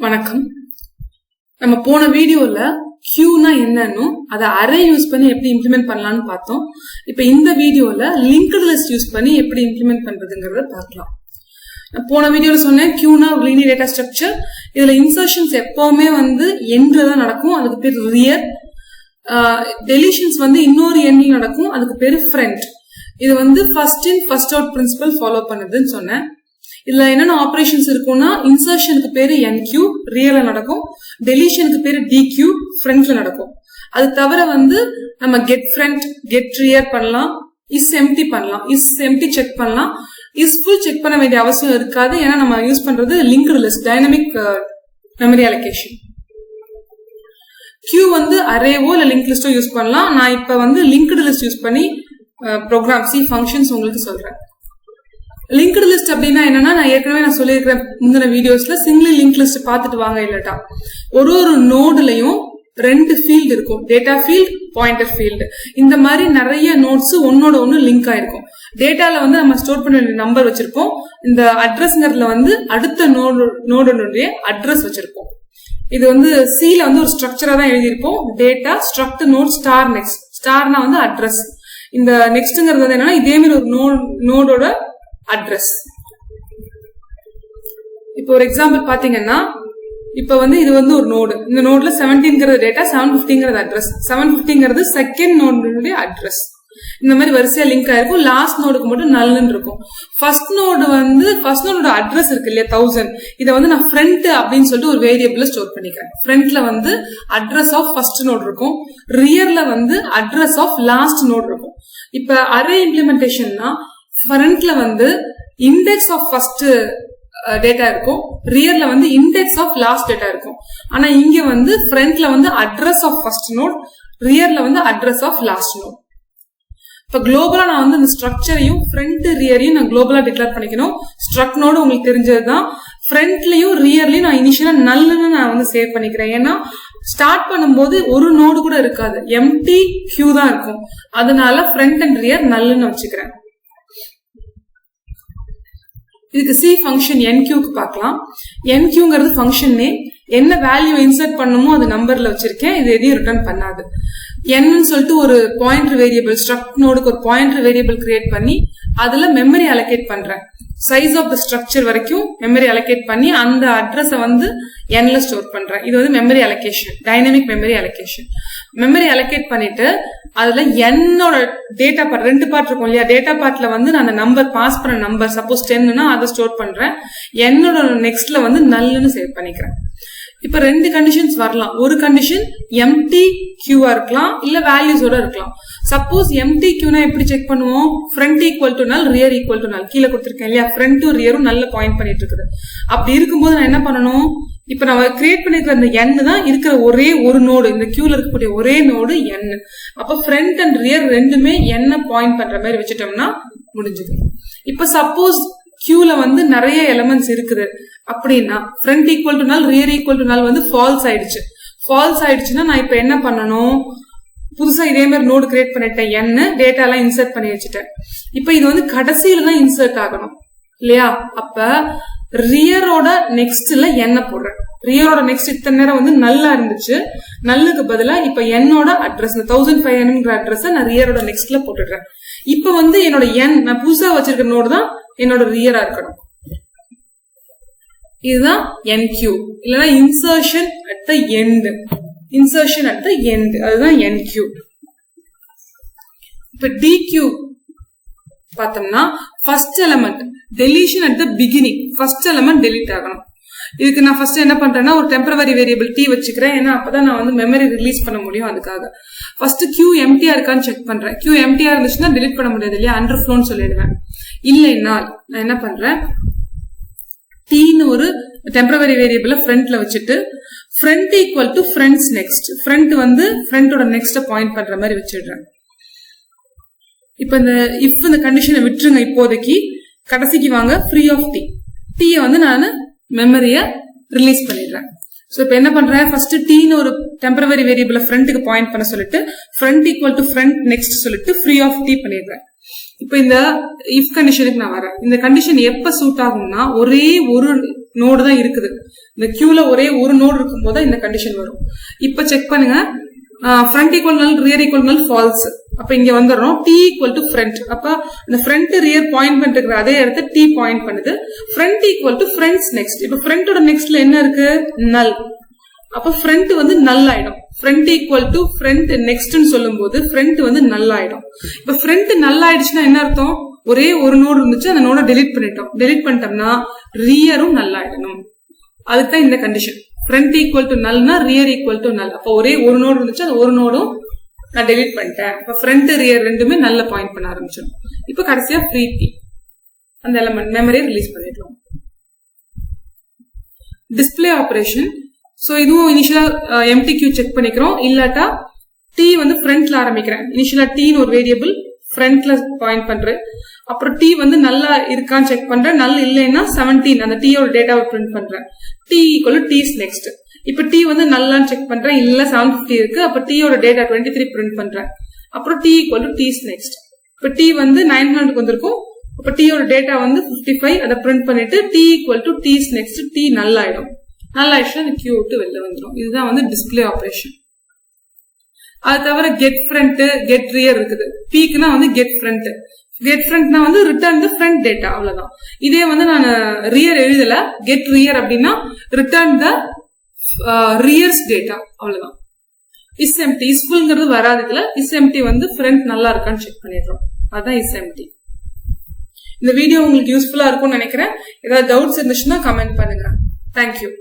வணக்கம். நம்ம போன வீடியோல கியூனா என்னன்னு அதை அரே யூஸ் பண்ணி எப்படி இம்ப்ளிமெண்ட் பண்ணலாம்னு பார்த்தோம். இப்ப இந்த வீடியோல லிங்க்டு லிஸ்ட் யூஸ் பண்ணி எப்படி இம்ப்ளிமெண்ட் பண்றதுங்கிறத பார்க்கலாம். போன வீடியோல சொன்னேன் கியூனா லீனியர் டேட்டா ஸ்ட்ரக்சர். இதுல இன்சர்ஷன்ஸ் எப்பவுமே எண்ட்ல தான் நடக்கும், அதுக்கு பேர் ரியர். டெலிஷன்ஸ் இன்னொரு எண்ட்ல நடக்கும், அதுக்கு பேரு ஃப்ரண்ட். இது first in first out principle follow பண்ணுதுன்னு சொன்னேன். இதுல என்னென்ன ஆபரேஷன்ஸ் இருக்கும்னா, இன்சர்ஷனுக்கு பேரு என்கியூ ரியர்ல நடக்கும், டெலிஷனுக்கு பேரு டிகியூ ஃப்ரண்ட்ல நடக்கும். அது தவிர நம்ம கெட் ஃப்ரண்ட், கெட் ரியர் பண்ணலாம், இஸ் எம்டி பண்ணலாம், இஸ் எம்டி செக் பண்ணலாம், இஸ் ஃபுல் செக் பண்ண வேண்டிய அவசியம் இருக்காது. ஏன்னா நம்ம யூஸ் பண்றது linked list, dynamic memory allocation. Queue அரேவோ இல்ல லிங்க் லிஸ்டோ யூஸ் பண்ணலாம். நான் இப்ப லிங்க்டு லிஸ்ட் யூஸ் பண்ணி ப்ரோக்ராம் சி ஃபங்க்ஷன்ஸ் உங்களுக்கு சொல்றேன். லிங்க்டு லிஸ்ட் அப்படின்னா என்னன்னா, நான் ஏற்கனவே சொல்லியிருக்கிறேன் முந்தின வீடியோஸ்ல, சிங்கிள் லிங்க் லிஸ்ட் பார்த்துட்டு வாங்க. இல்லட்டா ஒரு நோடுலயும் ரெண்டு ஃபீல்டு இருக்கும், டேட்டா ஃபீல்டு, பாயிண்டர் ஃபீல்டு. இந்த மாதிரி நிறைய நோட்ஸ் ஒன்னோட ஒன்னு லிங்க் ஆயிருக்கும். டேட்டால நம்ம ஸ்டோர் பண்ண வேண்டிய நம்பர் வச்சிருப்போம். இந்த அட்ரஸ்ங்கிறதுல அடுத்த நோடுடைய அட்ரஸ் வச்சிருப்போம். இது சில ஒரு ஸ்ட்ரக்சரா தான் எழுதியிருப்போம். Data struct node star next. ஸ்டார்னா அட்ரஸ். இந்த நெக்ஸ்ட்ங்கிறது என்னன்னா, இதே மாதிரி ஒரு நோடோட அட்ரஸ். இப்போ ஒரு எக்ஸாம்பிள் பாத்தீங்கன்னா, இப்ப இது ஒரு நோடு. இந்த நோட்ல 17ங்கிறது டேட்டா, 750ங்கிறது அட்ரஸ். 750ங்கிறது செகண்ட் நோடுடைய அட்ரஸ். இந்த மாதிரி வரிசையா லிங்க் ஆயிருக்கும். லாஸ்ட் நோடுக்கு மட்டும் நல்லுன்னு இருக்கும். ஃபர்ஸ்ட் நோடோட அட்ரஸ் இருக்கு இல்லையா, 1000. இதை நான் ஃப்ரண்ட் அப்படின்னு சொல்லிட்டு ஒரு வேரியபிள் ஸ்டோர் பண்ணிக்கிறேன். ஃப்ரண்ட்ல அட்ரஸ் ஆஃப் ஃபர்ஸ்ட் நோட் இருக்கும், ரியர்ல அட்ரஸ் ஆஃப் லாஸ்ட் நோட் இருக்கும். இப்ப அரே இம்ப்ளிமெண்டேஷன்னா ஃப்ரண்ட்ல இண்டெக்ஸ் ஆஃப் ஃபர்ஸ்ட் டேட்டா இருக்கும், ரியர்ல இண்டெக்ஸ் ஆஃப் லாஸ்ட் டேட்டா இருக்கும். ஆனா இங்க ஃப்ரண்ட்ல அட்ரஸ் ஆஃப் ஃபர்ஸ்ட் நோட், ரியர்ல அட்ரஸ் ஆஃப் லாஸ்ட் நோட். இப்ப குளோபலா நான் இந்த ஸ்ட்ரக்சரையும் ஃப்ரண்ட் ரியரையும் நான் குளோபலா டிக்ளேர் பண்ணிக்கணும். ஸ்ட்ரக்ட் நோடு உங்களுக்கு தெரிஞ்சதுதான். ஃப்ரண்ட்லயும் ரியர்லயும் நான் இனிஷியலா நல்லுன்னு நான் சேவ் பண்ணிக்கிறேன். ஏன்னா ஸ்டார்ட் பண்ணும்போது ஒரு நோடு கூட இருக்காது, எம்டி கியூ தான் இருக்கும். அதனால ஃப்ரண்ட் அண்ட் ரியர் நல்லுன்னு வச்சுக்கிறேன். இதுக்கு சி ஃபங்க்ஷன் என்கியூக்கு பார்க்கலாம். என்கியூங்கிறது ஃபங்க்ஷன் நேம். என்ன வேல்யூ இன்சர்ட் பண்ணுமோ அது நம்பர்ல வச்சிருக்கேன். இது எதையும் ரிட்டர்ன் பண்ணாது. என்னன்னு சொல்லிட்டு ஒரு பாயிண்டர் வேரியபிள், ஸ்ட்ரக்ட் நோடுக்கு ஒரு பாயிண்டர் வேரியபிள் கிரியேட் பண்ணி அதுல மெமரி அலோகேட் பண்றேன். சைஸ் ஆஃப் த ஸ்ட்ரக்சர் வரைக்கும் மெமரி அலோகேட் பண்ணி அந்த அட்ரஸை என்ல ஸ்டோர் பண்றேன். இது memory allocation, dynamic memory allocation. Memory allocate பண்ணிட்டு அதுல என்னோட டேட்டா பார்ட், ரெண்டு பார்ட் இருக்கும் இல்லையா, டேட்டா பார்ட்ல நான் அந்த நம்பர் பாஸ் பண்ண நம்பர் சப்போஸ் 10னா அதை ஸ்டோர் பண்றேன். என்னோட நெக்ஸ்ட்ல நல்லுன்னு சேவ் பண்ணிக்கிறேன். இப்ப ரெண்டு கண்டிஷன்ஸ் வரலாம். ஒரு கண்டிஷன் எம்டி கியூவா இருக்கலாம், இல்ல வேல்யூஸோட இருக்கலாம். சப்போஸ் எம்டி கியூனா எப்படி செக் பண்ணுவோம், front equal to null, rear equal to நல். கீழே கொடுத்திருக்கேன் இல்லையா, ஃப்ரண்ட்டும் ரியரும் நல்ல பாயிண்ட் பண்ணிட்டு இருக்குது. அப்படி இருக்கும்போது நான் என்ன பண்ணணும், இப்ப நான் கிரியேட் பண்ணிருக்கிற அந்த என் தான் இருக்கிற ஒரே ஒரு நோடு, இந்த கியூல இருக்கக்கூடிய ஒரே நோடு என். அப்ப ஃப்ரண்ட் அண்ட் ரியர் ரெண்டுமே என்ன பாயிண்ட் பண்ற மாதிரி வச்சுட்டோம்னா முடிஞ்சது. இப்ப சப்போஸ் கியூல நிறைய எலிமெண்ட்ஸ் இருக்குது அப்படின்னா, front equal to null, rear equal to null false ஆயிடுச்சு. ஃபால்ஸ் ஆயிடுச்சுன்னா நான் இப்ப என்ன பண்ணணும், புதுசா இதே மாதிரி நோடு கிரியேட் பண்ணிட்டேன், என்ன டேட்டா எல்லாம் இன்சர்ட் பண்ணி வச்சுட்டேன். இப்ப இது கடைசியில தான் இன்சர்ட் ஆகணும் இல்லையா. அப்ப ரியரோட நெக்ஸ்ட்ல என்ன போடுறேன். ரியரோட நெக்ஸ்ட் இத்தனை நேரம் நல்லா இருந்துச்சு, நல்லுக்கு பதிலா இப்ப என்னோட அட்ரஸ் 1500 அட்ரஸ் நான் ரியரோட நெக்ஸ்ட்ல போட்டுடுறேன். இப்ப என்னோட என், நான் புதுசா வச்சிருக்கிற நோடு தான் என்னோட ரியரா இருக்கணும். இதுதான் என்கியூ, இல்லைன்னா insertion at the end. Insertion at the end, அதுதான் என்கியூ. இப்ப டிகியூ பார்த்தோம்னா first element deletion at the beginning, first element delete ஆகணும். இதுக்கு நான் ஃபர்ஸ்ட் என்ன பண்றேன்னா, ஒரு டெம்பரவரி வேரியபிள் டி வச்சுக்கிறேன். ஏன்னா அப்பதான் நான் மெமரி ரிலீஸ் பண்ண முடியும். அதுக்காக ஃபர்ஸ்ட் கியூ எம்டியா இருக்கான்னு செக் பண்றேன். கியூ எம்டியா இருந்துச்சுன்னா டெலிட் பண்ண முடியாது இல்லையா, அண்டர் ஃப்ளோன்னு சொல்லிடுவேன். இல்லைன்னா நான் என்ன பண்றேன், டீன்னு ஒரு டெம்பரவரி வேரியபிள் ஃப்ரண்ட்ல வச்சுட்டு front equal to front's next, front ஃப்ரண்டோட நெக்ஸ்ட் பாயிண்ட் பண்ற மாதிரி வச்சிடுறேன். இப்ப இந்த கண்டிஷனை விட்டுருங்க. இப்போதைக்கு கடைசிக்கு வாங்க, ஃப்ரீ ஆஃப் டி. டீயை நான் மெமரிய ரிலீஸ் பண்ணிடுறேன். சோ இப்ப என்ன பண்றேன், ஃபர்ஸ்ட் டீன்னு ஒரு டெம்பரவரி வேரியபிள் ஃப்ரண்ட்டுக்கு பாயிண்ட் பண்ண சொல்லிட்டு front equal to front next சொல்லிட்டு ஃப்ரீ ஆஃப் டி பண்ணிடுறேன். இப்ப இந்த இஃப் கண்டிஷனுக்கு நான் வரேன். இந்த கண்டிஷன் எப்ப சூட் ஆகும்னா, ஒரே ஒரு நோடு தான் இருக்குது. இந்த கியூல ஒரே ஒரு நோடு இருக்கும் போது இந்த கண்டிஷன் வரும். இப்ப செக் பண்ணுங்க, front equal null rear equal null false. அப்ப இங்க வந்துடுறோம் டி ஈக்குவல் டு ஃப்ரண்ட். அப்ப இந்த ஃப்ரண்ட் ரியர் பாயிண்ட் பண்ணிட்டு அதே இடத்த டி பாயிண்ட் பண்ணுது. Front equal to front's next. இப்ப ஃப்ரண்டோட நெக்ஸ்ட்ல என்ன இருக்கு? நல். அப்ப ஃப்ரண்ட் வந்து நல் ஆயிடும். ஃப்ரண்ட் ஈக்குவல் டு ஃப்ரண்ட் நெக்ஸ்ட்னு சொல்லும் போது ஃப்ரண்ட் வந்து நல் ஆயிடும். இப்ப ஃப்ரண்ட் நல் ஆயிடுச்சுன்னா என்ன அர்த்தம்? ஒரே ஒரு நோடு இருந்துச்சு, அந்த நோட டெலிட் பண்ணிட்டோம். டெலிட் பண்ணிட்டோம்னா ரியரும் நல் ஆயிடணும். அதுதான் இந்த கண்டிஷன். ஃப்ரண்ட் ஈக்குவல் டு நல்னா ரியர் ஈக்குவல் டு நல். அப்ப ஒரே ஒரு நோடு இருந்துச்சு, அந்த ஒரு நோடும் நான் டெலிட் பண்ணிட்டேன். இப்ப ஃப்ரண்ட் ரியர் ரெண்டுமே நல்ல பாயிண்ட் பண்ண ஆரம்பிச்சிடும். இப்ப கடைசியா ஃப்ரீ டி அந்த எலமெண்ட் மெமரியை ரிலீஸ் பண்ணிடலாம். Display operation. சோ இதுவும் இனிஷியலா எம்டிக்யூ செக் பண்ணிக்கிறோம். இல்லாட்டா டி வந்து ஃப்ரண்ட்ல ஆரம்பிக்கிறேன். இனிஷியலா டீன்னு ஒரு வேரியபிள் ஃப்ரண்ட்ல பாயிண்ட் பண்றேன். அப்புறம் டி வந்து நல்லா இருக்கான்னு செக் பண்றேன். நல்ல இல்லைன்னா 17 அந்த டீயோட டேட்டாவை பிரிண்ட் பண்றேன். T equal T's next. இப்ப டி வந்து நல்லான்னு செக் பண்றேன். இல்ல 750 இருக்கு. அப்ப டீயோட டேட்டா 23 பிரிண்ட் பண்றேன். அப்புறம் T equal to T's next. இப்ப டி வந்து 900 வந்திருக்கும். அப்ப டீயோட டேட்டா வந்து 55 அதை பிரிண்ட் பண்ணிட்டு T equal to T's next. T நல்லாயிடும். நல்லாயிடுச்சுன்னா அந்த கியூ விட்டு வெளில வந்துடும். இதுதான் வந்து டிஸ்பிளே ஆபரேஷன். அது தவிர கெட் ஃப்ரண்ட் கெட் ரியர் இருக்குது. பீக்னா வந்து கெட் ஃப்ரண்ட். கெட் ஃப்ரண்ட்னா வந்து ரிட்டர்ன் த ஃப்ரண்ட் டேட்டா, அவ்வளவுதான். இதே வந்து நான் ரியர் எழுதல, கெட் ரியர் அப்படின்னா ரிட்டர்ன் த ரியர்ஸ் டேட்டா, அவ்வளவுதான். Is empty. இஸ் ஃபுல்ங்கிறது வராது இதுல. இஸ் எம்டி வந்து ஃப்ரண்ட் நல்லா இருக்கான்னு செக் பண்ணிடுறோம். அதுதான் இஸ் எம்டி. இந்த வீடியோ உங்களுக்கு யூஸ்ஃபுல்லா இருக்கும்னு நினைக்கிறேன். ஏதாவது டவுட்ஸ் இருந்துச்சுன்னா கமெண்ட் பண்ணுங்க. தேங்க்யூ.